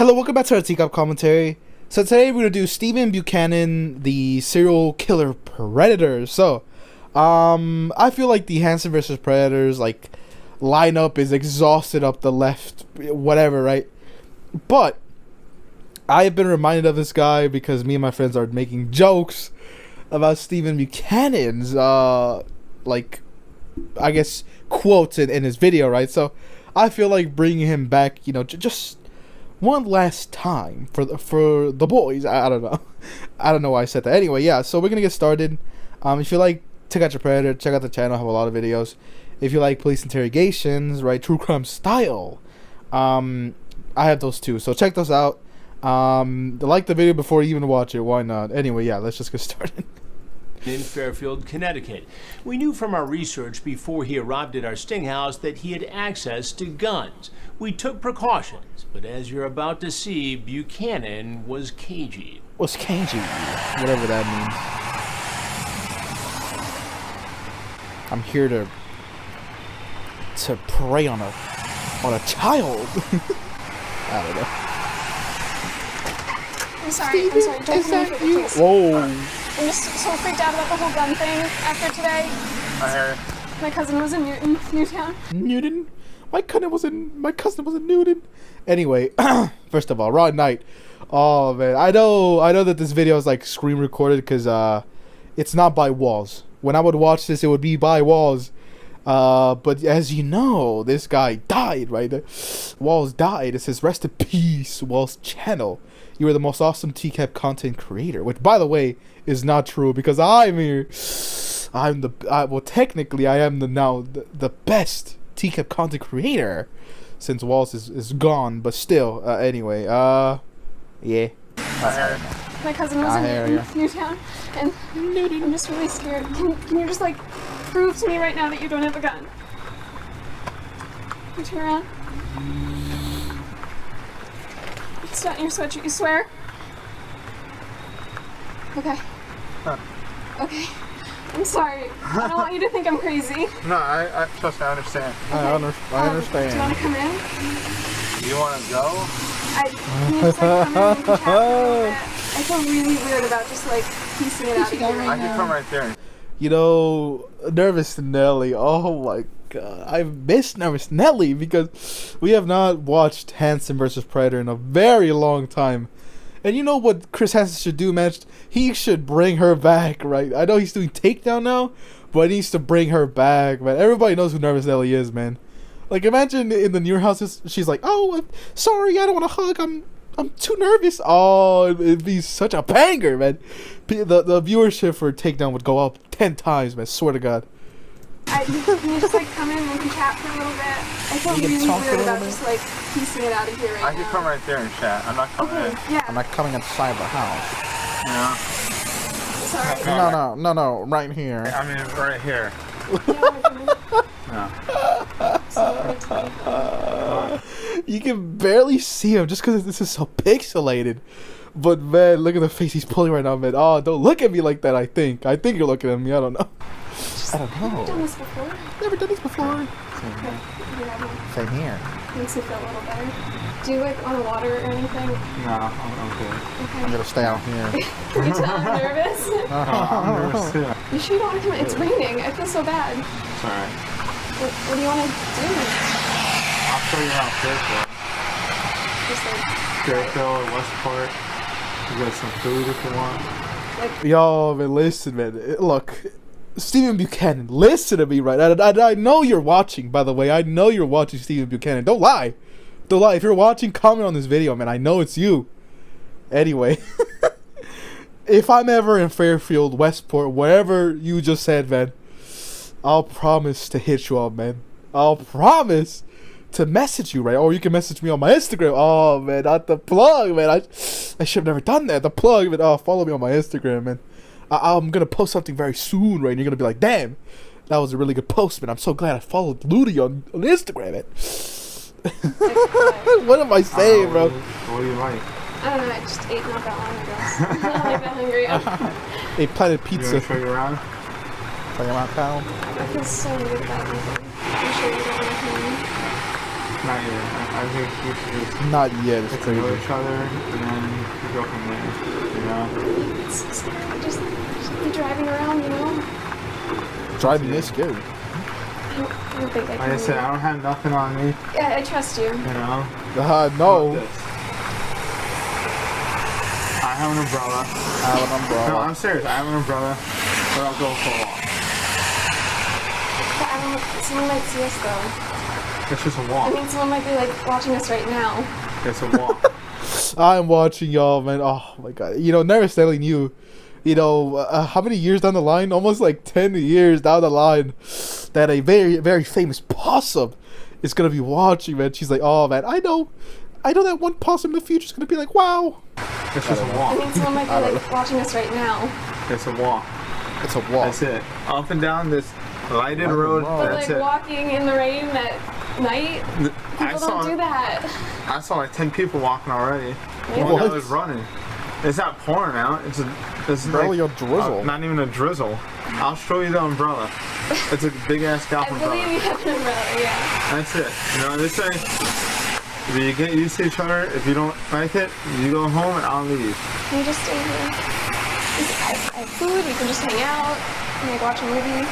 Hello, welcome back to our Teacup commentary. So today we're gonna do Stephen Buchanan, the serial killer predator. So, I feel like the Hansen versus Predators lineup is exhausted up the left, whatever, right? But I have been reminded of this guy because me and my friends are making jokes about Stephen Buchanan's I guess quotes in his video, right? So I feel like bringing him back, just one last time for the boys. I don't know. I don't know why I said that. Anyway, yeah, so we're gonna get started. If you like Check Out Your Predator, check out the channel. I have a lot of videos. If you like police interrogations, right, true crime style, I have those too. So check those out. Like the video before you even watch it. Why not? Anyway, yeah, let's just get started. In Fairfield, Connecticut. We knew from our research before he arrived at our sting house that he had access to guns. We took precautions, but as you're about to see, Buchanan was cagey. What's cagey? Whatever that means. I'm here to prey on a child. I don't know. I'm sorry. Don't come in, please. Whoa. I'm just so freaked out about the whole gun thing after today. I heard. My cousin was in Newtown. Newton? My cousin was in Newton. Anyway, first of all, raw night. Oh man, I know that this video is like screen recorded because it's not by walls. When I would watch this, it would be by walls. But as you know, this guy died, right? Walls died. It says rest in peace, Walls channel. You are the most awesome TCAP content creator, which, by the way, is not true because I'm here. Well, technically, I am the best TCAP content creator since Walls is gone. But still, anyway, yeah. My cousin was in Newtown, and I'm just really scared. Can you just prove to me right now that you don't have a gun? Can you turn around? It's not in your sweatshirt, you swear? Okay. Huh. Okay. I'm sorry. I don't want you to think I'm crazy. No, I trust me, I understand. Okay. I understand. Do you want to come in? You want to go? Can you just come in and chat for a little bit? I feel really weird about just piecing it out of here right I can come right there. Nervous Nelly. Oh my god, I miss Nervous Nelly because we have not watched Hansen versus Predator in a very long time. And you know what Chris Hansen should do, man? He should bring her back, right? I know he's doing Takedown now, but he needs to bring her back, man. Everybody knows who Nervous Nelly is, man. Imagine in the newer houses, she's like, "Oh, I'm sorry, I don't want to hug. I'm too nervous." Oh, it'd be such a banger, man. The viewership for Takedown would go up 10 times, man. Swear to God. Can you just come in and we can chat for a little bit? I feel really weird about just piecing it out of here right now. I can come right there and chat. I'm not coming in. Yeah. I'm not coming inside the house. Yeah. Sorry. No, right here. I mean, right here. No. You can barely see him just because this is so pixelated. But man, look at the face he's pulling right now, man. Oh, don't look at me like that. I think you're looking at me. I don't know. I don't know. Never done this before. Never done this before. Okay. Same here. Makes me feel a little better. Do you want water or anything? No, I'm good. Okay. I'm gonna stay out here. Can you tell I'm nervous? I'm nervous too. You sure you don't want to come in? It's raining. I feel so bad. It's alright. What do you want to do? I'll show you around Fairfield. Just Fairfield or Westport. You got some food if you want. Yo, man, listen, man. Look, Stephen Buchanan, listen to me, right? I know you're watching, by the way. I know you're watching Stephen Buchanan. Don't lie. Don't lie. If you're watching, comment on this video, man. I know it's you. Anyway. If I'm ever in Fairfield, Westport, wherever you just said, man, I'll promise to hit you up, man. I'll promise to message you, right? Or you can message me on my Instagram. Oh, man, not the plug, man. I should have never done that. The plug, man. Oh, follow me on my Instagram, man. I'm going to post something very soon, right? And you're going to be like, damn, that was a really good post, man. I'm so glad I followed Ludi on Instagram, man. What am I saying, bro? What do you like? I don't know. I just ate not that long ago. I'm not that hungry. They planted pizza. You want to show you around? Show you around town? I feel so weird about anything. I'm sure you don't want to come in. No, Not yet. I think we should just Not yet. It's get to know crazy. each other and then we go from there. You know? It's so scary. Just be driving around, you know? Driving is scary. I don't think I can. Like I said, I don't have nothing on me. Yeah, I trust you. You know? No. Fuck this. I have an umbrella. I have an No, umbrella. I'm serious. I have an umbrella, but I'll go for a walk. But I don't. Someone might see us though. It's just a I walk. mean, someone might be like watching us right now. It's a walk. I'm watching y'all, man. Oh my god. You know, never telling you. You know, how many years down the line? Almost like 10 years down the line, that a very, very famous possum is gonna be watching, man. She's like, oh man, I know that one possum in the future is gonna be like, wow. It's just a I walk. mean, someone might be like watching us right now. It's a walk. It's a walk. That's it. Up and down this lighted Lighted road. road. But That's like it. walking in the rain at night, people don't do that. I saw like 10 people walking already. Yeah. One guy What? was running. It's not pouring out. It's Barely like, a drizzle. not even a drizzle. I'll show you the umbrella. It's a big ass golf I believe umbrella. you have an umbrella, yeah. That's it. You know, this way, if you get used to each other, if you don't like it, you go home and I'll leave. Can you just stay here? I have food, we can just hang out, and like watch a movie.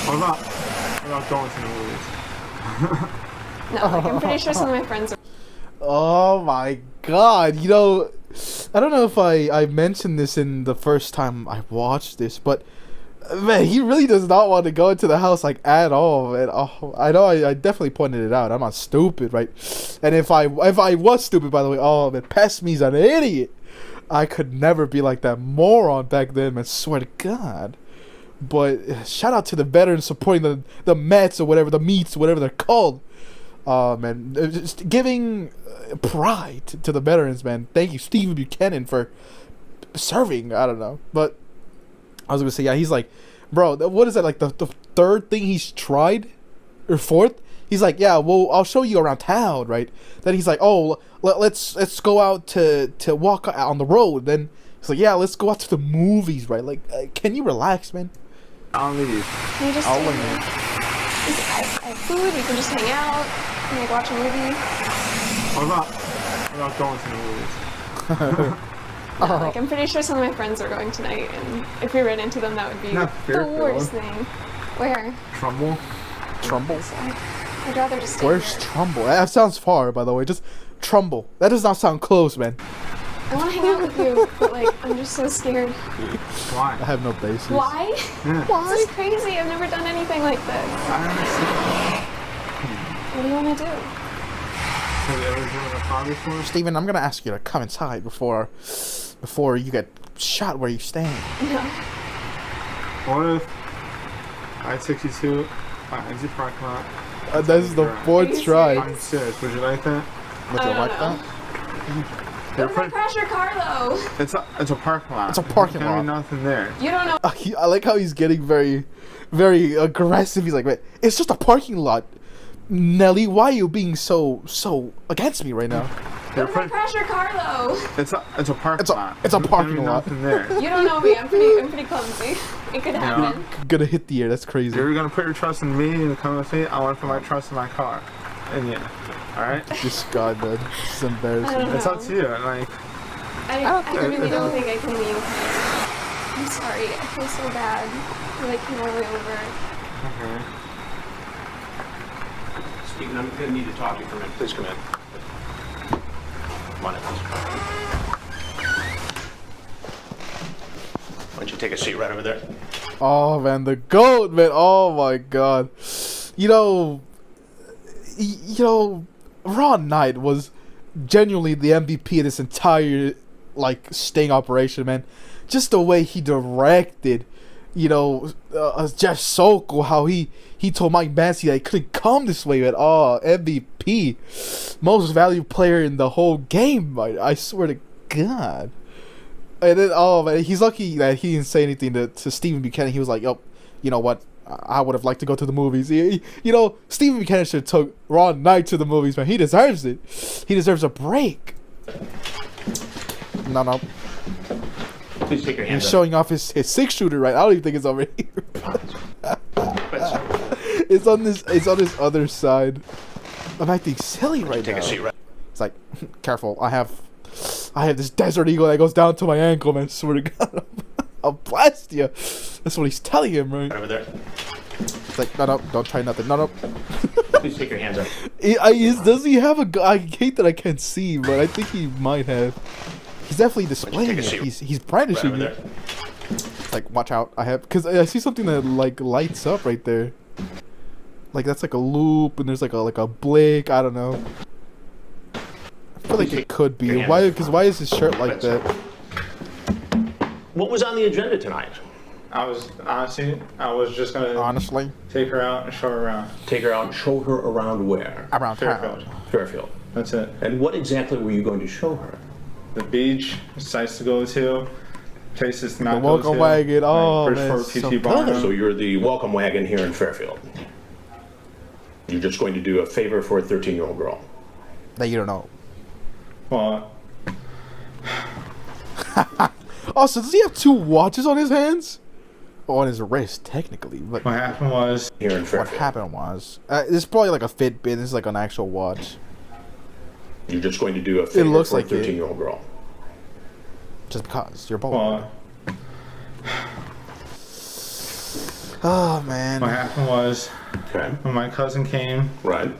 What about going to the movies? No, like I'm pretty sure some of my friends are. Oh my god. You know, I don't know if I mentioned this in the first time I watched this, but man, he really does not want to go into the house like at all. And oh, I know I definitely pointed it out. I'm not stupid, right? And if I was stupid, by the way, oh man, past me's an idiot. I could never be like that moron back then, man. Swear to God. But shout out to the veterans supporting the Mets or whatever, the meats, whatever they're called. Man, just giving pride to the veterans, man. Thank you, Stephen Buchanan, for serving. I don't know, but I was gonna say, yeah, he's like, bro, what is that, like the third thing he's tried, or fourth? He's like, yeah, well, I'll show you around town, right? Then he's like, oh, let's go out to walk on the road. Then he's like, yeah, let's go out to the movies, right? Like, can you relax, man? I'll leave. Can you just I'll stay leave. here? I have food, we can just hang out, and like watch a movie. What about going to the movies? No, like I'm pretty sure some of my friends are going tonight, and if we ran into them, that would be Not the Fairfield. worst thing. Where? Trumbull? Trumbull? I'd rather just stay Where's here. Trumbull? That sounds far, by the way. Just Trumbull. That does not sound close, man. I want to hang out with you, but like I'm just so scared. I Why? have no basis. Why? Yeah. This is crazy. I've never done anything like this. I understand. What do you want to do? Have you ever driven a car before? Steven, I'm gonna ask you to come inside before you get shot where you stand. No. What if I-62 exit parking lot? This is the Are fourth you try. serious? I'm serious. Would you like that? Would I you don't like know. that? They're What if I pretty- crash your car though? It's a parking lot. It's a parking There's lot. nothing there. You don't know. I like how he's getting very, very aggressive. He's like, "Wait, it's just a parking lot." Nelly, why are you being so against me right now? They're What if I pretty- crash your car though? It's a parking lot. it's a There's parking gonna be lot. Nothing there. You don't know me. I'm pretty clumsy. It could happen. Gonna hit the air. That's crazy. You're gonna put your trust in me and come with me. I want to put my trust in my car. And yeah, all right. This guy, man, this is embarrassing. I don't know. It's up to you. Like, I really don't think I can leave. I'm sorry. I feel so bad. I like came all the way over. okay. Stephen, I'm going to need to talk to you for a minute. Please come in. Come on in, please. Why don't you take a seat right over there? Oh man, the goat, man. Oh my god. You know, Ron Knight was genuinely the MVP of this entire sting operation, man. Just the way he directed, Jeff Sokol, how he told Mike Massey that he couldn't come this way at all. MVP, most valued player in the whole game. I swear to God. And then, oh man, he's lucky that he didn't say anything to Stephen Buchanan. He was like, "Yo, you know what? I would have liked to go to the movies." Stephen Buchanan should have took Ron Knight to the movies, man. He deserves it. He deserves a break. No. Please take your hand He's up. showing off his 6-shooter, right? I don't even think it's over here. It's on this other side. I'm acting silly right now. Take a seat, right? It's like, careful. I have this desert eagle that goes down to my ankle, man. I swear to God, I'll blast you. That's what he's telling him, right? Over there. It's like, no, don't try nothing. No. Please take your hands up. Does he have a gun? I hate that I can't see, but I think he might have. He's definitely displaying it. He's brandishing it. It's like, watch out. Because I see something that like lights up right there. Like that's like a loop, and there's like a blink. I don't know. I feel like it could be. Why? Because why is his shirt like that? What was on the agenda tonight? I was just gonna take her out and show her around. Take her out and show her around where? Around Fairfield. town. Fairfield. That's it. And what exactly were you going to show her? The beach, sites to go to, places to not The go to. welcome wagon. Oh, Like man, Bridgeport so PT Barnum. good. So you're the welcome wagon here in Fairfield. You're just going to do a favor for a 13-year-old girl. That you don't know. Well, Oh, so does he have 2 watches on his hands? Oh, on his wrist, technically. But what happened was Here in what Fairfield. happened was, this is probably like a Fitbit. This is like an actual watch. You're just going to do a favor looks for like a it. 13-year-old girl. Just because you're bold. well, Oh man. what happened was Okay. when my cousin came, Right.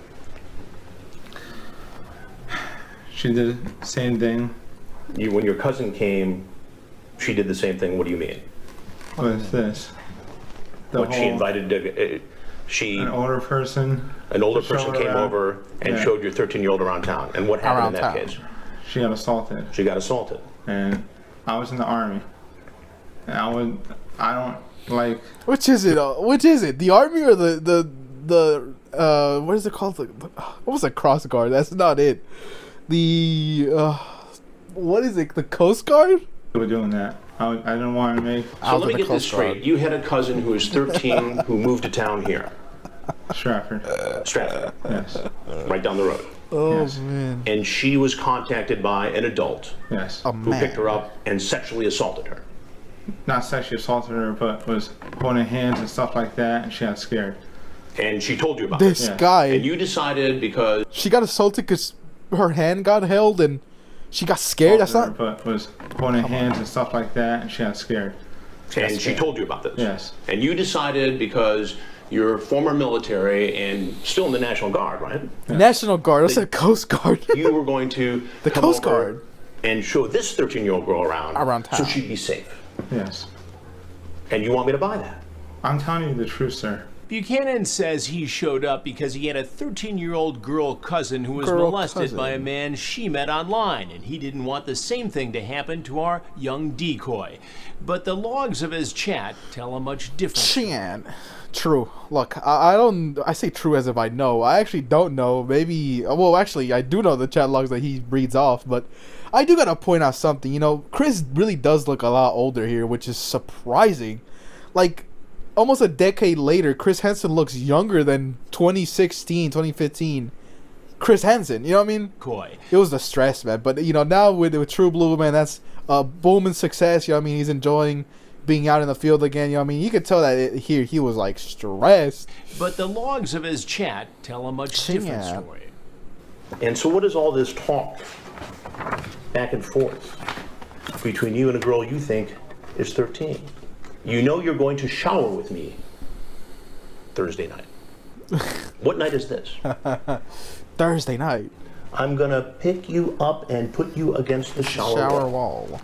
she did the same thing When your cousin came, she did the same thing. What do you mean? with this. The When she whole- invited, an older person. an older to show person her came around. over and Yeah. showed your 13-year-old around town. And what happened in Around that town. case? She got assaulted, She got assaulted. and I was in the army, and I don't like. Which is it? Which is it? The army or the what is it called? What was a cross guard? That's not it. The what is it? The Coast Guard? We're doing that. I didn't want to make So let me get this straight. You had a cousin who was 13 who moved to town here, Stratford. Stratford, Yes. right down the road. Oh Yes. man. And she was contacted by an adult Yes. A who man. picked her up and sexually assaulted her. Not sexually assaulted her, but was holding hands and stuff like that, and she got scared. And she told you about This it. Yeah. guy. And you decided because She got assaulted because her hand got held and she got scared. That's Assaulted not. her, but was holding hands and stuff like that, and she got scared. and she told you about this. Yes. And you decided because you're former military and still in the National Guard, right? National Guard. I said Coast Guard. You were going to The come Coast over Guard. and show this 13-year-old girl around Around so town. she'd be safe. Yes. And you want me to buy that? I'm telling you the truth, sir. Buchanan says he showed up because he had a 13-year-old girl cousin who was molested by a man she met online, and he didn't want the same thing to happen to our young decoy. But the logs of his chat tell a much different Chan. True. Look, I don't. I say true as if I know. I actually don't know. Maybe. Well, actually, I do know the chat logs that he reads off, but I do gotta point out something. You know, Chris really does look a lot older here, which is surprising. Like, almost a decade later, Chris Hansen looks younger than 2016, 2015. Chris Hansen, you know what I mean? decoy. It was the stress, man. But, you know, now with True Blue, man, that's a booming success. You know what I mean? He's enjoying being out in the field again. You know what I mean? You could tell that here he was, like, stressed. But the logs of his chat tell a much different Yeah. story. And so what is all this talk back and forth between you and a girl you think is 13? You know you're going to shower with me Thursday night. What night is this? Thursday night. I'm gonna pick you up and put you against the shower wall. wall.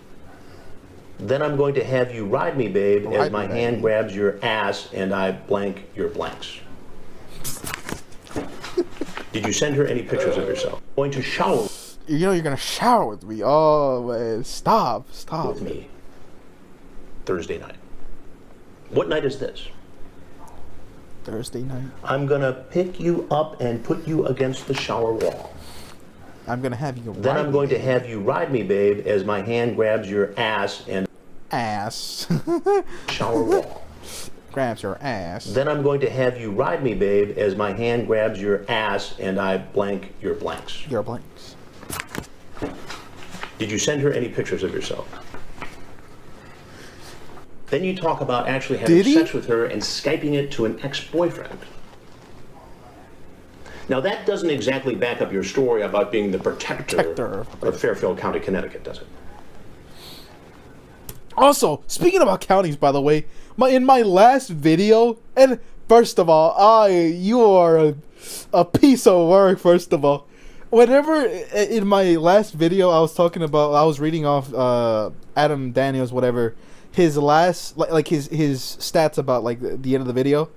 Then I'm going to have you ride me, babe, as Ride my me, hand babe. grabs your ass and I blank your blanks. Did you send her any pictures of yourself? Going to shower You know you're gonna shower with me. Oh, man. Stop. with me Thursday night. What night is this? Thursday night. I'm gonna pick you up and put you against the shower wall. I'm gonna have you Then ride I'm me, going to have you ride me, babe, as my hand grabs your ass and ass. shower wall. Grabs your ass. Then I'm going to have you ride me, babe, as my hand grabs your ass and I blank your blanks. Your blanks. Did you send her any pictures of yourself? Then you talk about actually having Did he? sex with her and Skyping it to an ex-boyfriend. Now, that doesn't exactly back up your story about being the protector of Fairfield County, Connecticut, does it? Also, speaking about counties, by the way, in my last video, and first of all, you are a piece of work, first of all. Whenever, in my last video, I was reading off Adam Daniels, whatever, his last, like his stats about, like, the end of the video.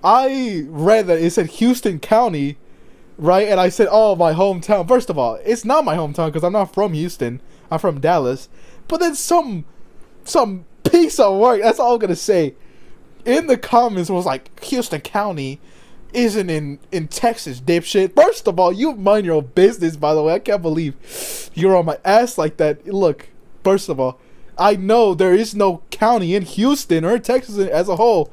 I read that it said Houston County, right? And I said, oh, my hometown. First of all, it's not my hometown because I'm not from Houston. I'm from Dallas. But then some piece of work, that's all I'm going to say, in the comments was like, Houston County isn't in Texas, dipshit. First of all, you mind your own business, by the way. I can't believe you're on my ass like that. Look, first of all, I know there is no county in Houston or Texas as a whole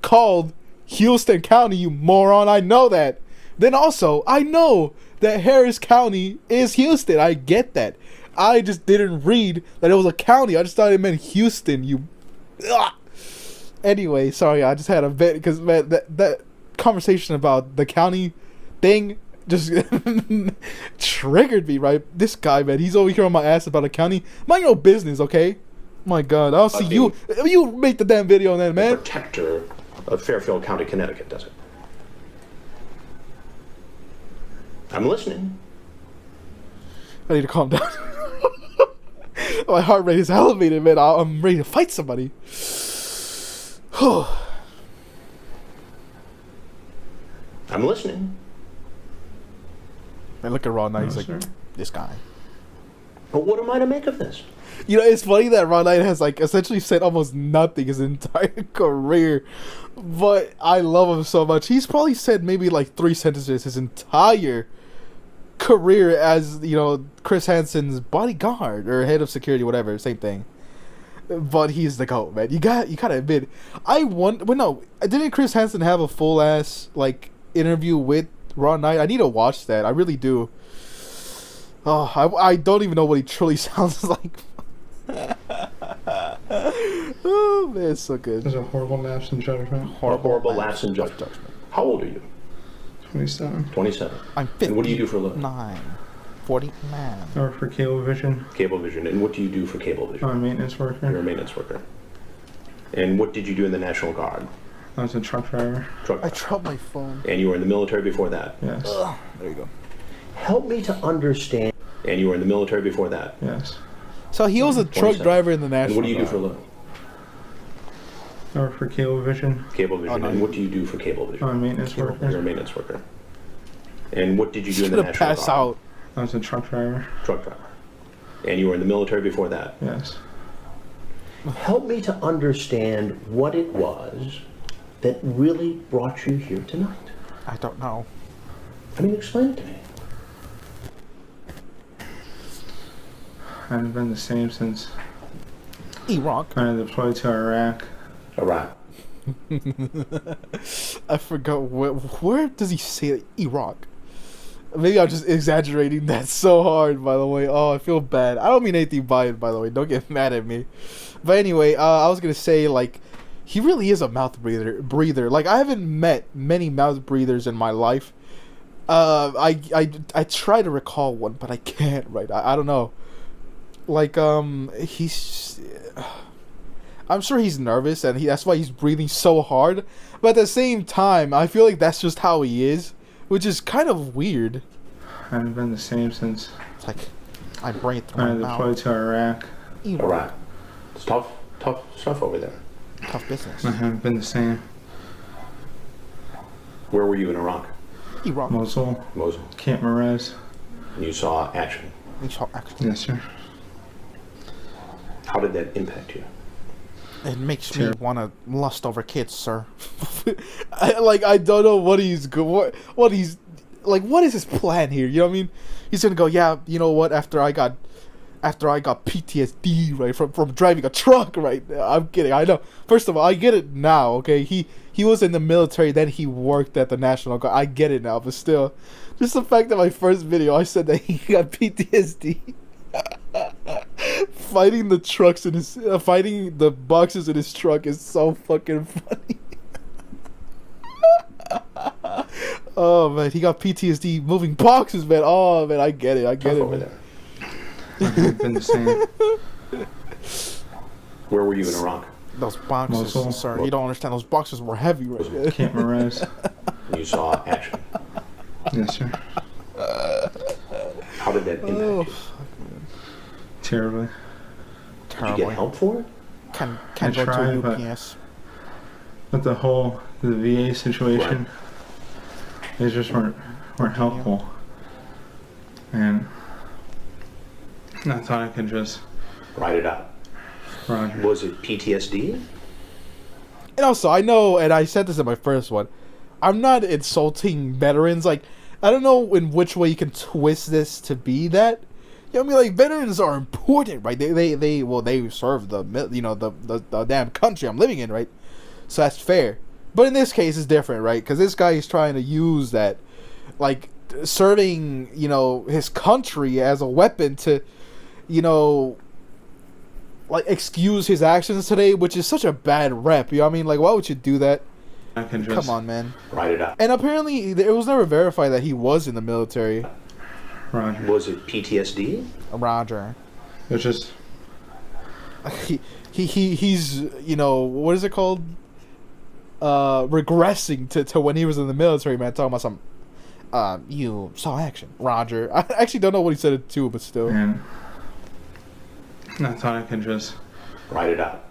called Houston County, you moron. I know that. Then also, I know that Harris County is Houston. I get that. I just didn't read that it was a county. I just thought it meant Houston, you... Ugh. Anyway, sorry, I just had a bit because, man, that conversation about the county thing just triggered me, right? This guy, man, he's over here on my ass about a county. Mind your own business, okay? My God, I'll see you. You make the damn video on that, man. Protector of Fairfield County, Connecticut, does it? I'm listening. I need to calm down. My heart rate is elevated, man. I'm ready to fight somebody. I'm listening. I look at Raw Knight, he's like, this guy. But what am I to make of this? You know, it's funny that Raw Knight has, like, essentially said almost nothing his entire career. But I love him so much. He's probably said maybe, like, 3 sentences his entire career as, you know, Chris Hansen's bodyguard or head of security, whatever, same thing. But he's the GOAT, man. You gotta admit, didn't Chris Hansen have a full ass, like, interview with Raw Knight? I need to watch that. I really do. Oh, I don't even know what he truly sounds like. Oh man, it's so good. There's a horrible lapse in judgment. Horrible lapse in judgment. How old are you? 27. 27. I'm 50. And what do you do for a living? 49. I work for Cablevision. Cablevision. And what do you do for Cablevision? I'm a maintenance worker. You're a maintenance worker. And what did you do in the National Guard? I was a truck driver. I dropped my phone. And you were in the military before that? Yes. There you go. Help me to understand. And you were in the military before that? Yes. So he was a truck driver in the National And what do you do Guard. for a living? I work for Cablevision. Cablevision. Oh, no. And what do you do for Cablevision? I'm a maintenance worker. You're a maintenance worker. And what did you do in the Should have National passed Guard? out. I was a truck driver. Truck driver. And you were in the military before that? Yes. Help me to understand what it was that really brought you here tonight. I don't know. I mean, explain it to me. I haven't been the same since Iraq. I deployed to Iraq. Iraq. I forgot where does he say it? Iraq? Maybe I'm just exaggerating that so hard, by the way. Oh, I feel bad. I don't mean anything by it, by the way. Don't get mad at me. But anyway, I was gonna say, like, he really is a mouth breather. Like, I haven't met many mouth breathers in my life. I try to recall one, but I can't. Right? I don't know. Like, he's. I'm sure he's nervous, and that's why he's breathing so hard. But at the same time, I feel like that's just how he is, which is kind of weird. I haven't been the same since It's like I breathe through I my deployed mouth. to Iraq. Iraq. It's tough stuff over there. Tough business. I haven't been the same. Where were you in Iraq? Iraq. Mosul, Mosul. Camp Merez. And you saw action. We shall actually. Yes, sir. How did that impact you? It makes me want to lust over kids, sir. I don't know what he's what he's like. What is his plan here? You know what I mean? He's gonna go, yeah. You know what? After I got PTSD, right, from driving a truck, right? I'm kidding. I know. First of all, I get it now. Okay, he was in the military, then he worked at the National Guard. I get it now, but still, just the fact that my first video I said that he got PTSD. Fighting the trucks in his fighting the boxes in his truck is so fucking funny. Oh man, he got PTSD moving boxes, man. Oh man, I get it, man. I've been the same. Where were you in Iraq? Those boxes, Mosul. sir. You don't understand. Those boxes were heavy, right? Camp Mirage. You saw action. Yes, sir. How did that impact you? Terribly. Did you get help for it? Can't I go tried, to but- UPS. But the VA situation, they just weren't helpful. And I thought I could just Write it out. Roger. Was it PTSD? And also, I know, and I said this in my first one, I'm not insulting veterans. Like, I don't know in which way you can twist this to be that. You know what I mean? Like, veterans are important, right? They serve the damn country I'm living in, right? So that's fair. But in this case, it's different, right? Because this guy is trying to use that, like, serving, his country as a weapon to, like, excuse his actions today, which is such a bad rep. You know what I mean? Like, why would you do that? I can just Come on, man. Write it out. And apparently, it was never verified that he was in the military. Roger. Was it PTSD? Roger. It was just He's what is it called? Regressing to when he was in the military, man. Talking about some you saw action. Roger. I actually don't know what he said it to, but still. and I thought I could just Write it out.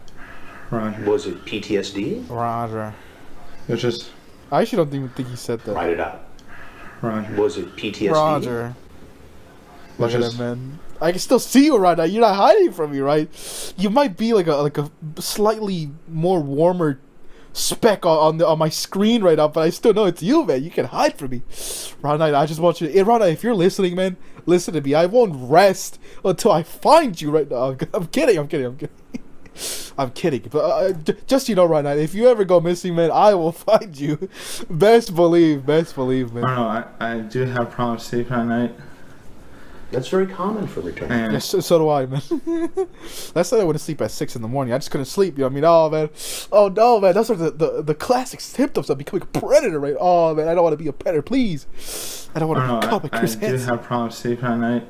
Roger. Was it PTSD? Roger. It was just I actually don't even think he said that. Write it out. Roger. Was it PTSD? Roger. Look It at was that, just man. I can still see you right now. You're not hiding from me, right? You might be like a slightly more warmer speck on my screen right now, but I still know it's you, man. You can hide from me. Ron, I just want you to... Ron, if you're listening, man, listen to me. I won't rest until I find you right now. I'm kidding. I'm kidding. But just Ron, if you ever go missing, man, I will find you. Best believe, man. I don't know. I do have problems sleeping at night. That's very common for returning. And Yes, so do I, man. That's why I wouldn't sleep at 6 in the morning. I just couldn't sleep. You know what I mean? Oh, man. Oh, no, man. Those are the classic symptoms of becoming a predator, right? Oh, man. I don't want to be a predator, please. I don't want to become a I Chris do Hansen. have problems sleeping at night.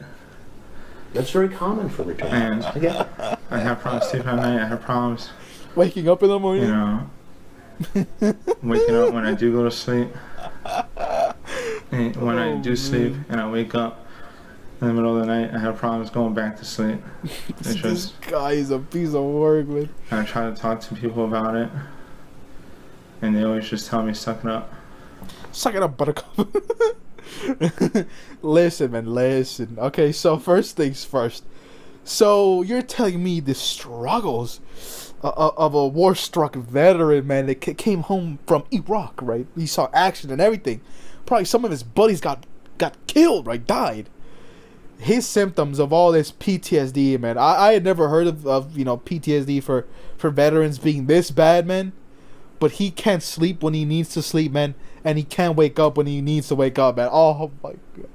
That's very common for returning. And Yeah. I have problems sleeping at night. I have problems, Waking up in the morning. waking up when I do go to sleep. And when I do sleep and I wake up in the middle of the night, I have problems going back to sleep. It's This just, guy is a piece of work, man. I try to talk to people about it, and they always just tell me, suck it up. Suck it up, buttercup. Listen, man, listen. Okay, so first things first. So you're telling me the struggles of a war-struck veteran, man, that came home from Iraq, right? He saw action and everything. Probably some of his buddies got killed, right? Died. His symptoms of all this PTSD, man. I had never heard of PTSD for veterans being this bad, man. But he can't sleep when he needs to sleep, man. And he can't wake up when he needs to wake up, man. Oh, my God.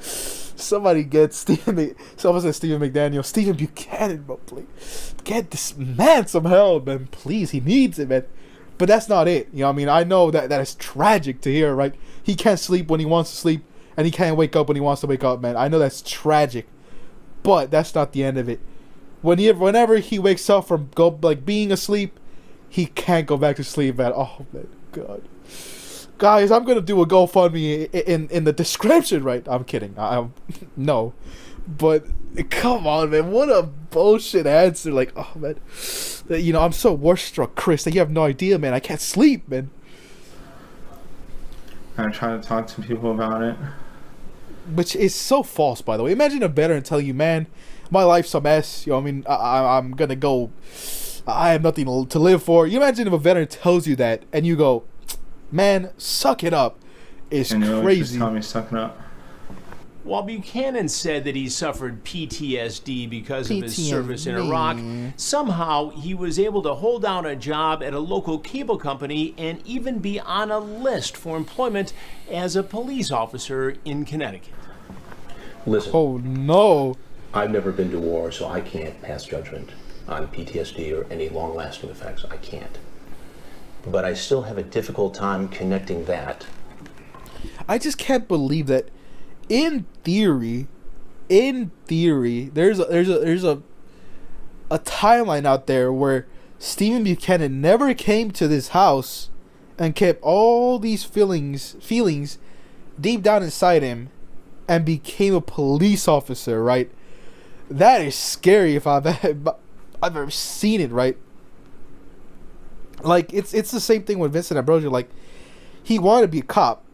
Somebody get someone said Stephen McDaniel. Stephen Buchanan, bro, please. Get this man some help, man. Please, he needs it, man. But that's not it. You know what I mean? I know that is tragic to hear, right? He can't sleep when he wants to sleep. And he can't wake up when he wants to wake up, man. I know that's tragic. But that's not the end of it. Whenever he wakes up from being asleep, he can't go back to sleep, man. Oh, man. God. Guys, I'm going to do a GoFundMe in the description, right? I'm kidding. No. But, come on, man. What a bullshit answer. Like, oh, man. I'm so war-struck, Chris, that you have no idea, man. I can't sleep, man. I try to talk to people about it. Which is so false, by the way. Imagine a veteran telling you, man, my life's a mess. You know what I mean? I'm going to go. I have nothing to live for. You imagine if a veteran tells you that and you go, man, suck it up. It's And they always just crazy. tell me, suck it up. While Buchanan said that he suffered PTSD because of his service in Iraq, somehow he was able to hold down a job at a local cable company and even be on a list for employment as a police officer in Connecticut. Listen, Oh, no. I've never been to war, so I can't pass judgment on PTSD or any long-lasting effects. I can't. But I still have a difficult time connecting that I just can't believe that. In theory, there's a timeline out there where Stephen Buchanan never came to this house and kept all these feelings deep down inside him and became a police officer, right? That is scary if I've ever seen it, right? Like, it's the same thing with Vincent Ambrosio. Like, he wanted to be a cop,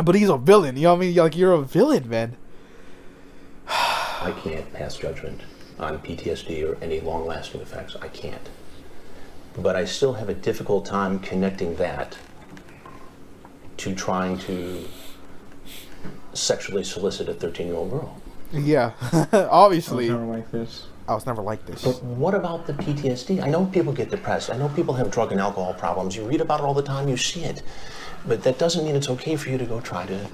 but he's a villain. You know what I mean? Like, you're a villain, man. I can't pass judgment on PTSD or any long-lasting effects. I can't. But I still have a difficult time connecting that to trying to sexually solicit a 13-year-old girl. Yeah, obviously. I was never like this. I was never like this. But what about the PTSD? I know people get depressed. I know people have drug and alcohol problems. You read about it all the time. You see it. But that doesn't mean it's okay for you to go try to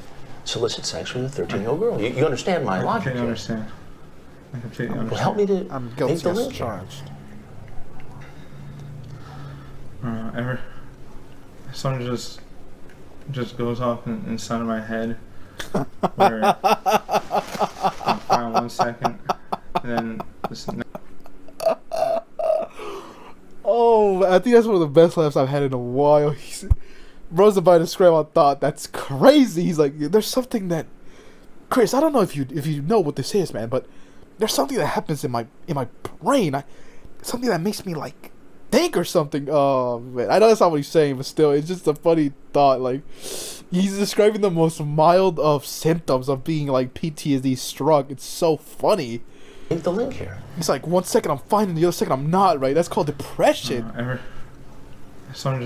solicit sex with a 13-year-old girl. You understand my logic here. I completely understand. Well, help me to I'm make guilty the as link. charged. Ever something just goes off inside of my head where I'm fine 1 second and then this Oh, I think that's one of the best laughs I've had in a while. Bro's about to scream out thought. That's crazy. He's like, there's something that, Chris, I don't know if you know what this is, man, but there's something that happens in my brain. Something that makes me like think or something. Oh man, I know that's not what he's saying, but still, it's just a funny thought. Like, he's describing the most mild of symptoms of being like PTSD struck. It's so funny. Make the link here. It's like 1 second I'm fine and the other second I'm not, right? That's called depression. ever something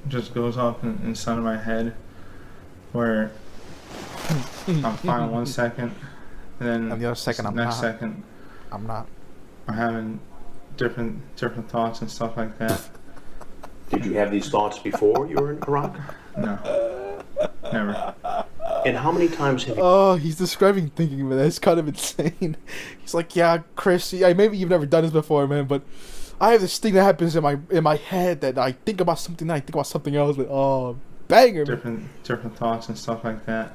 just goes off inside of my head where I'm fine 1 second and then the other second I'm next not. second I'm not. I'm having different thoughts and stuff like that. Did you have these thoughts before you were in Iraq? No, never. And how many times have you... Oh, he's describing thinking, man. That's kind of insane. He's like, yeah, Chris, maybe you've never done this before, man, but I have this thing that happens in my head that I think about something, then I think about something else, but oh, banger, man. Different thoughts and stuff like that.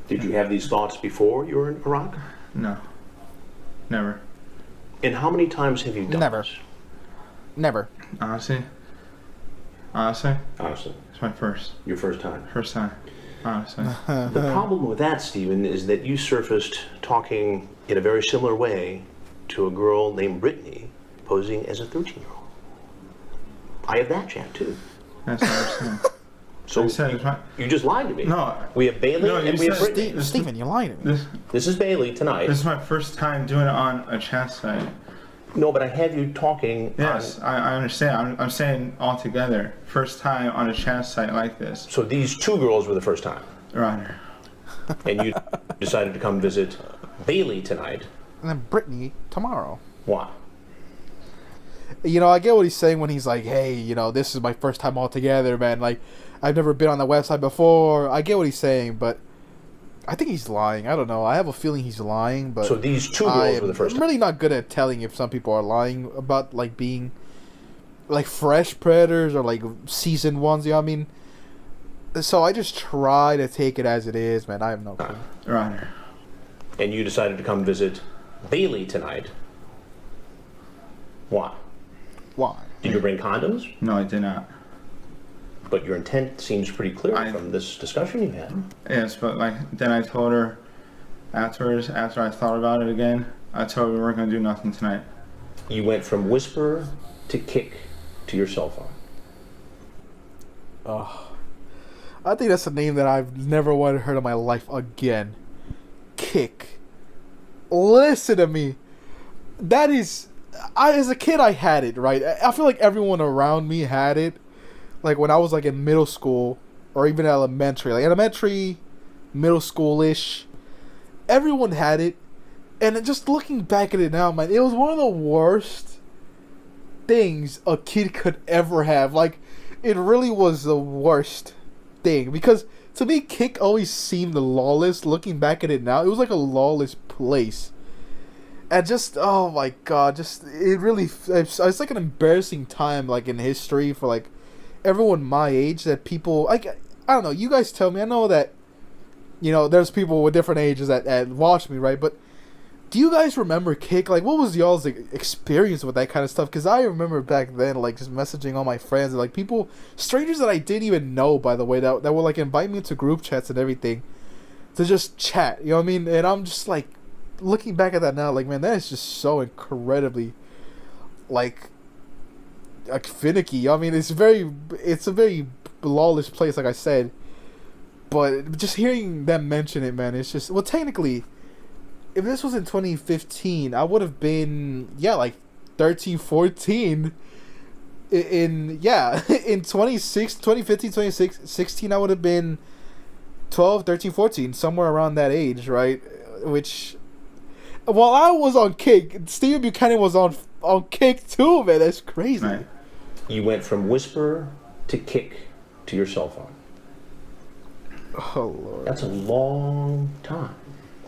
Did you have these thoughts before you were in Iraq? No, never. And how many times have you done Never. this? Never. Honestly, Honestly, it's my first time. Honestly. The problem with that, Stephen, is that you surfaced talking in a very similar way to a girl named Brittany, posing as a 13-year-old. I have that chat too. That's what I'm saying. So you just lied to me. No. We have Bailey and we have Brittany. Stephen, you're lying to me. This is Bailey tonight. This is my first time doing it on a chat site. No, but I have you talking. Yes, I understand. I'm saying all together. First time on a chat site like this. So these two girls were the first time. Right. And you decided to come visit Bailey tonight. And then Brittany tomorrow. Why? You know, I get what he's saying when he's like, hey, you know, this is my first time all together, man. Like, I've never been on the website before. I get what he's saying, but I think he's lying. I don't know. I have a feeling he's lying, but... So these two girls were the first I'm time. really not good at telling if some people are lying about, like, being, like, fresh predators or, like, seasoned ones, you know what I mean? So I just try to take it as it is, man. I have no clue. Right. And you decided to come visit Bailey tonight. Why? Why? Did you bring condoms? No, I did not. But your intent seems pretty clear from this discussion you had. Yes, but like then I told her afterwards, after I thought about it again, I told her we weren't gonna do nothing tonight. You went from whisper to kick to your cell phone. Oh, I think that's a name that I've never wanted to heard in my life again. Kick. Listen to me. That is... as a kid, I had it, right? I feel like everyone around me had it. Like, when I was, like, in middle school, or even elementary. Like, elementary, middle school-ish. Everyone had it. And just looking back at it now, man, it was one of the worst things a kid could ever have. Like, it really was the worst thing. Because, to me, Kick always seemed lawless. Looking back at it now, it was like a lawless place. And just, oh my god, just, it really, it's like an embarrassing time, like, in history for, like, everyone my age that people, like, I don't know. You guys tell me. I know that, you know, there's people with different ages that watch me, right? But do you guys remember Kick? Like, what was y'all's experience with that kind of stuff? Because I remember back then, like, just messaging all my friends and, like, people, strangers that I didn't even know, by the way, that would, like, invite me into group chats and everything to just chat. You know what I mean? And I'm just, like, looking back at that now, like, man, that is just so incredibly, like finicky. You know what I mean? It's a very lawless place, like I said. But just hearing them mention it, man, it's just, well, technically, if this was in 2015, I would have been, like 13, 14. In 2015, 2016, I would have been 12, 13, 14, somewhere around that age, right? Which, while I was on Kick, Stephen Buchanan was on Kick too, man. That's crazy. Right. You went from Whisper to Kick to your cell phone. Oh, Lord. That's a long time.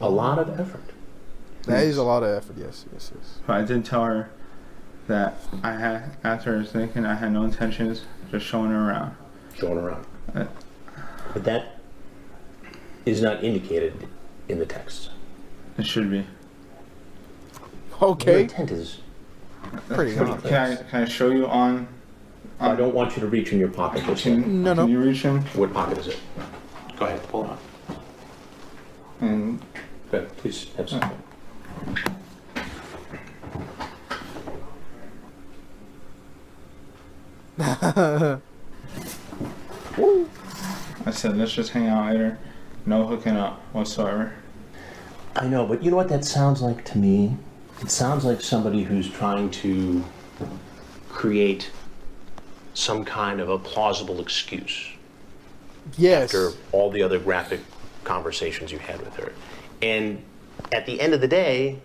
A lot of effort. That is a lot of effort, yes. But I did tell her that I had, after I was thinking, I had no intentions, just showing her around. Showing around. But that is not indicated in the text. It should be. Your Okay. intent is... Pretty What do you obvious. think? Can I show you on... I don't want you to reach in your pocket. Just yet. No. Can you reach him? What pocket is it? Go ahead, pull it out. And Go ahead, please have some. I said, let's just hang out later. No hooking up whatsoever. I know, but you know what that sounds like to me? It sounds like somebody who's trying to create some kind of a plausible excuse Yes. after all the other graphic conversations you had with her. And at the end of the day,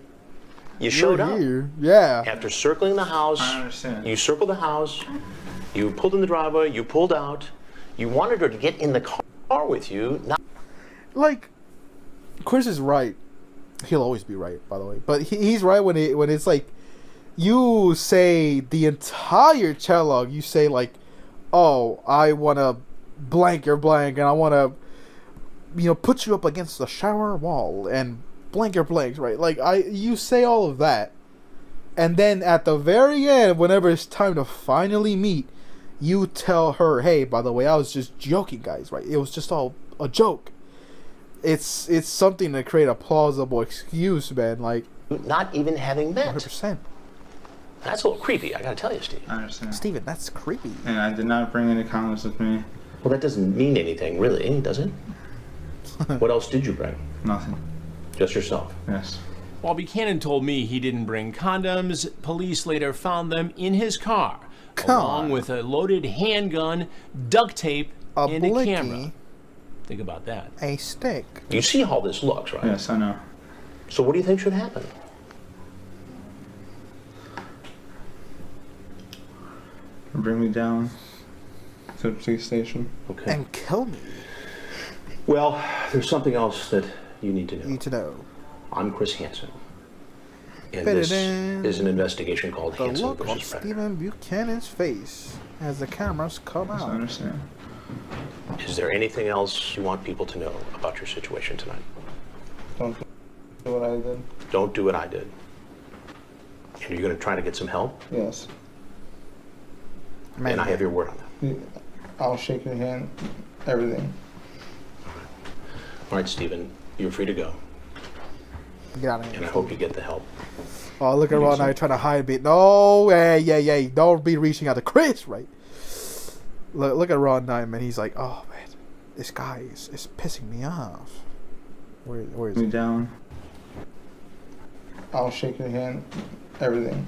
you showed You're up. here. Yeah. After circling the house, I understand. you circled the house, you pulled in the driveway, you pulled out, you wanted her to get in the car with you, not Like, Chris is right. He'll always be right, by the way. But he's right when it's like, you say the entire chat log, you say like, oh, I want to blank your blank, and I want to, you know, put you up against the shower wall, and blank your blanks, right? Like, you say all of that, and then at the very end, whenever it's time to finally meet, you tell her, hey, by the way, I was just joking, guys, right? It was just all a joke. It's something to create a plausible excuse, man. Like, not even having met. 100%. That's a little creepy, I gotta tell you, Steve. I understand. Steven, that's creepy. And I did not bring any condoms with me. Well, that doesn't mean anything, really, does it? What else did you bring? Nothing. Just yourself. Yes. While Buchanan told me he didn't bring condoms, police later found them in his car, along with a loaded handgun, duct tape, A and a blicky, camera. Think about that. a stick. You see how this looks, right? Yes, I know. So what do you think should happen? Bring me down to the police station. Okay. And kill me. Well, there's something else that you need to know. Need to know. I'm Chris Hansen. And this is an investigation called The Hansen look on versus Predator. Stephen Buchanan's face as the cameras come Yes, I out. understand. Is there anything else you want people to know about your situation tonight? Don't do what I did. Don't do what I did. And you're going to try to get some help? Yes. And I have your word on that. I'll shake your hand. Everything. All right, Stephen, you're free to go. Get out of And I here. hope you get the help. Oh, look at Ron now trying to hide a bit. No, yeah. Don't be reaching out to Chris, right? Look at Ron now, man. He's like, oh, man, this guy is pissing me off. Where is Me he? down. I'll shake your hand. Everything.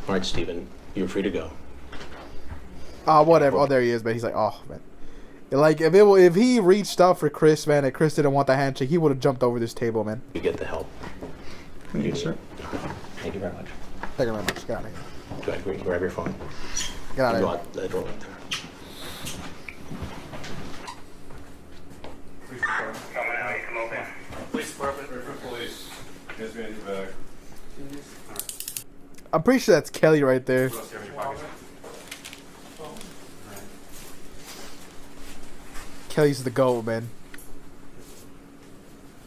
All right, Stephen, you're free to go. Whatever. Oh, there he is, man. He's like, oh, man. Like, if he reached out for Chris, man, and Chris didn't want the handshake, he would have jumped over this table, man. You get the help. Yes, sir. Thank you very much. Thank you very much. Get out of here. Go ahead, grab your phone. Get out Go of here. out that door right there. Police department, River Police. Gives me in your bag. I'm pretty sure that's Kelly right there. What else do you have in your pocket? Kelly's the GOAT, man.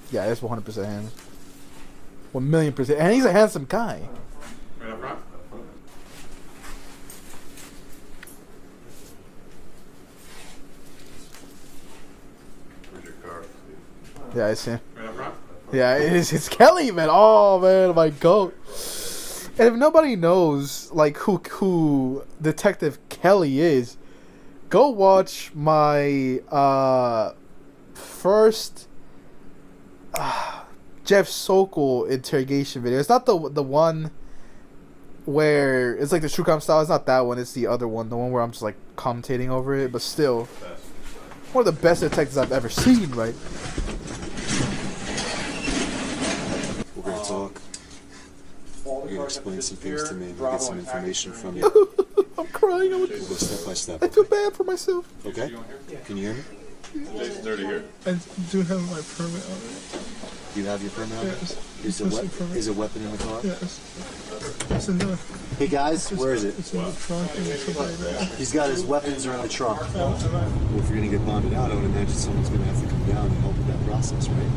Yeah, that's 100% him. 1,000,000%. And he's a handsome guy. Right up front. Where's your car? Yeah, I see him. Right up front. Yeah, it's Kelly, man. Oh, man, my GOAT. And if nobody knows, like, who Detective Kelly is, go watch my first Jeff Sokol interrogation video. It's not the one where it's like the true crime style. It's not that one. It's the other one, the one where I'm just like commentating over it. But still, one of the best detectives I've ever seen. Right? We're gonna talk. You're gonna explain some things to me and get some information from you. I'm crying. We'll go step by step. I feel bad for myself. Okay? Can you hear me? Jason's already here. I do have my permit already. You have your permit? Yes. Is a weapon in the car? Yes. It's in the, Hey guys, where is it? it's in the trunk and it's over there. He's got his weapons are in the trunk. Well, if you're gonna get bonded out, I would imagine someone's gonna have to come down and help with that process, right?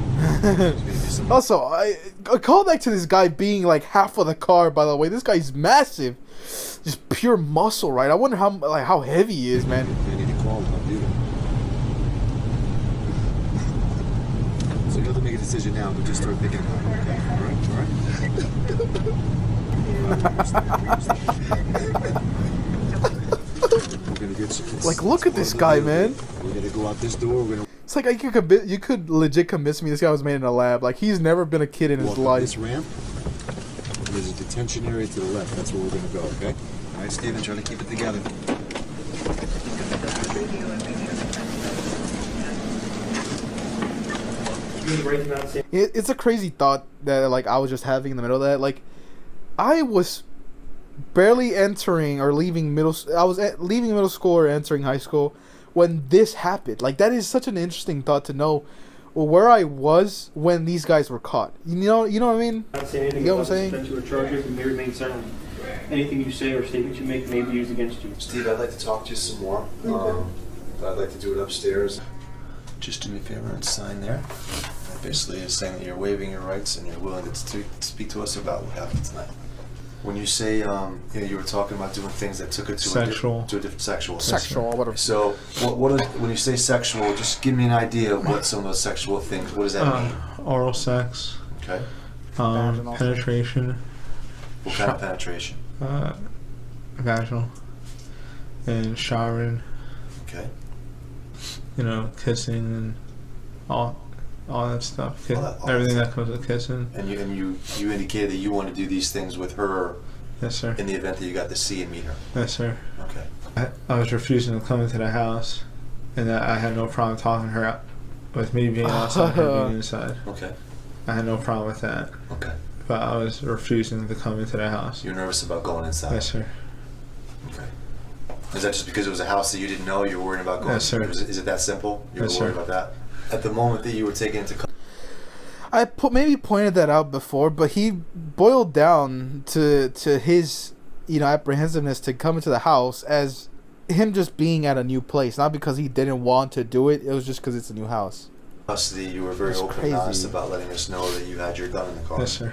There's gonna be some- Also, a callback to this guy being like half of the car. By the way, this guy's massive, just pure muscle, right? I wonder how heavy he is, man. I need to call him. I'll do that. So you don't have to make a decision now, but just start thinking about it. Okay? All right? We're gonna get some. Like, look at this guy, man. We're gonna go out this door. We're gonna It's like you could legit convince me this guy was made in a lab. Like, he's never been a kid in his walk up life. this ramp. There's a detention area to the left. That's where we're gonna go. Okay. All right, Steven, try to keep it together. It's a crazy thought that like I was just having in the middle of that. Like, I was barely entering or leaving middle. I was leaving middle school or entering high school when this happened. Like, that is such an interesting thought to know where I was when these guys were caught. You know what I mean? Not saying anything You know what about I'm saying? the suspension or charges and may remain silent. Anything you say or statements you make may be used against you. Steve, I'd like to talk to you some more. I'd like to do it upstairs. Just do me a favor and sign there. Basically, it's saying that you're waiving your rights and you're willing to speak to us about what happened tonight. When you say, you were talking about doing things that took it to Sexual. to a different sexual. Sexual, whatever. So, when you say sexual, just give me an idea of what some of those sexual things. What does that mean? Oral sex, Okay. Vaginal penetration, What kind of penetration? vaginal, and showering, Okay. kissing and all that stuff. All that Everything stuff. that comes with kissing. And you indicated that you want to do these things with her Yes, sir. in the event that you got to see and meet her. Yes, sir. Okay. I was refusing to come into the house, and that I had no problem talking to her out, with me being outside, her being inside. Okay. I had no problem with that, Okay. but I was refusing to come into the house. You're nervous about going inside. Yes, sir. Okay. Is that just because it was a house that you didn't know you were worried about going? Yes, sir. Is it that simple? You were Yes, worried sir. about that? At the moment that you were taken into I maybe pointed that out before, but he boiled down to his apprehensiveness to come into the house as him just being at a new place, not because he didn't want to do it. It was just because it's a new house. custody, you were very That's open crazy. and honest about letting us know that you had your gun in the car. Yes, sir.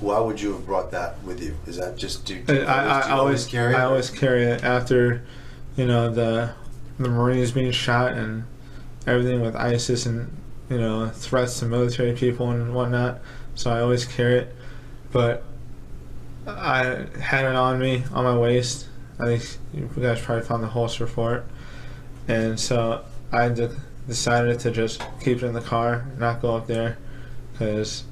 Why would you have brought that with you? Is that just do you I always carry it? I always carry it after, the Marines being shot and everything with ISIS and threats to military people and whatnot. So I always carry it, but I had it on me on my waist. I think you guys probably found the holster for it, and so I decided to just keep it in the car, not go up there, because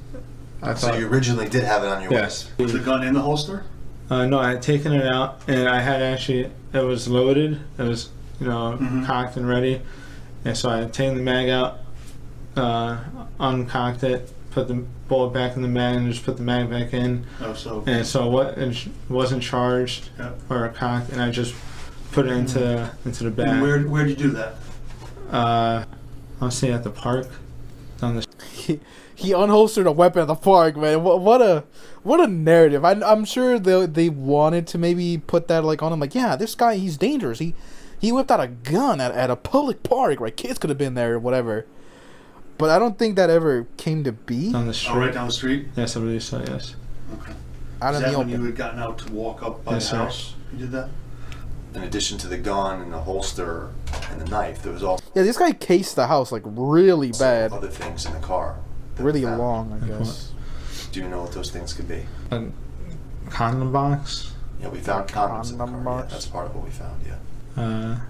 I thought. So you originally did have it on your Yes. waist? Was the gun in the holster? No, I had taken it out, and I had it was loaded. It was, cocked and ready. And so I had taken the mag out, uncocked it, put the bullet back in the mag, and just put the mag back in. Oh, so. And so it wasn't charged or cocked, and I just put it into the bag. And where'd you do that? I was staying at the park. On the He unholstered a weapon at the park, man. What a narrative. I'm sure they wanted to maybe put that like on him, like, yeah, this guy, he's dangerous. he whipped out a gun at a public park, right? Kids could have been there or whatever. But I don't think that ever came to be. On the street. Oh, right down the street? Yes, I believe so, yes. Okay. Out Is in that the when open. you had gotten out to walk up by Yes, the sir. house? You did that? In addition to the gun and the holster and the knife, there was also Yeah, this guy cased the house like really bad. other things in the car. that we Really found. long, I Like guess. Do you know what those things could be? A condom box. Yeah, we found condoms in the Condom car. Yeah, box? that's part of what we found, yeah. I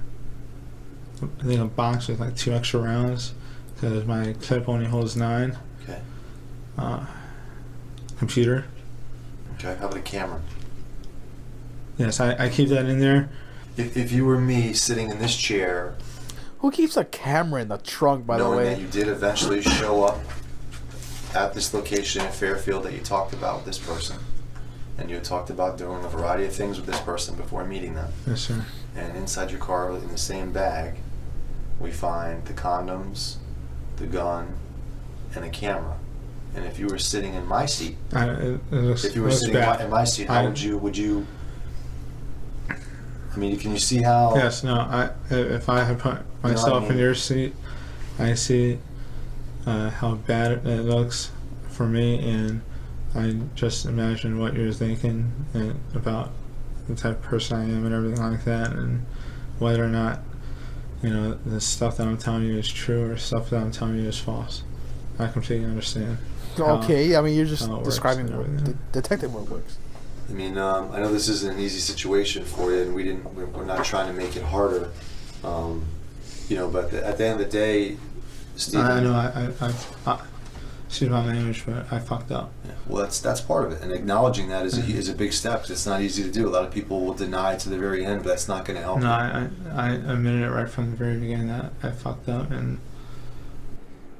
think a box with like 2 extra rounds because my clip only holds 9. Okay. Computer. Okay, how about a camera? Yes, I keep that in there. If you were me sitting in this chair, Who keeps a camera in the trunk, by the knowing way? that you did eventually show up at this location in Fairfield that you talked about with this person, and you had talked about doing a variety of things with this person before meeting them, Yes, sir. and inside your car in the same bag, we find the condoms, the gun, and a camera. And if you were sitting in my seat, It looks, if you were looks sitting bad. in my seat, how would you? I mean, can you see how? Yes, no. If I had put myself in mean? your seat, I see how bad it looks for me, and I just imagine what you're thinking and about the type of person I am and everything like that, and whether or not the stuff that I'm telling you is true or stuff that I'm telling you is false. I completely understand. Okay, I mean, you're just how it works describing and how everything. the detective work works. I mean, I know this isn't an easy situation for you, and we're not trying to make it harder, but at the end of the day, Steve. I know I excuse my language, but I fucked up. Yeah, well, that's part of it, and acknowledging that is a big step. 'Cause it's not easy to do. A lot of people will deny to the very end, but that's not going to help. No, you. I admitted it right from the very beginning that I fucked up, and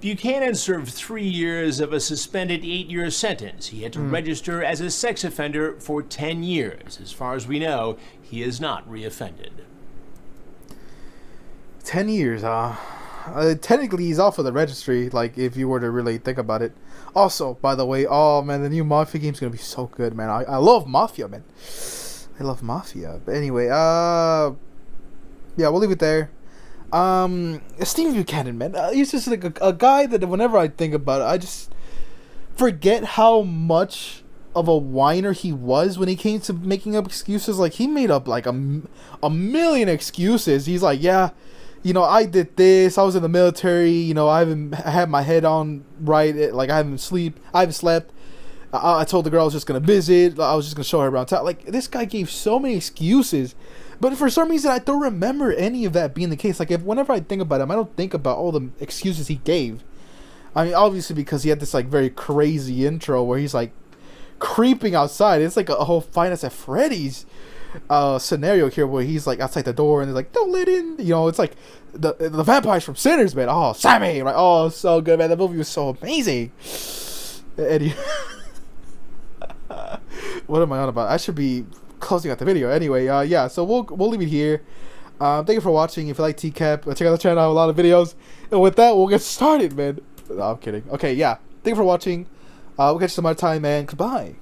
Buchanan served 3 years of a suspended 8-year sentence. He had to register as a sex offender for 10 years. As far as we know, he has not reoffended. 10 years, technically he's off of the registry, like, if you were to really think about it. Also, by the way, oh man, the new Mafia game's gonna be so good, man. I love Mafia, man. I love Mafia. But anyway, yeah, we'll leave it there. Steve Buchanan, man, he's just like a guy that whenever I think about it, I just forget how much of a whiner he was when he came to making up excuses. Like, he made up like a million excuses. He's like, yeah, I did this, I was in the military, I haven't had my head on right, like I haven't slept, I told the girl I was just gonna visit, I was just gonna show her around town. Like, this guy gave so many excuses, but for some reason I don't remember any of that being the case. Like, whenever I think about him, I don't think about all the excuses he gave. I mean, obviously because he had this like very crazy intro where he's like creeping outside. It's like a whole Five Nights at Freddy's scenario here where he's like outside the door and they're like, don't let in, it's like the vampires from Sinners, man. Oh, Sammy, right? Oh, so good, man. That movie was so amazing. Eddie. What am I on about? I should be closing out the video anyway. Yeah, so we'll leave it here. Thank you for watching. If you like TCAP, check out the channel. I have a lot of videos, and with that, we'll get started, man. No, I'm kidding. Okay, yeah, thank you for watching. We'll catch you some other time, man. Goodbye.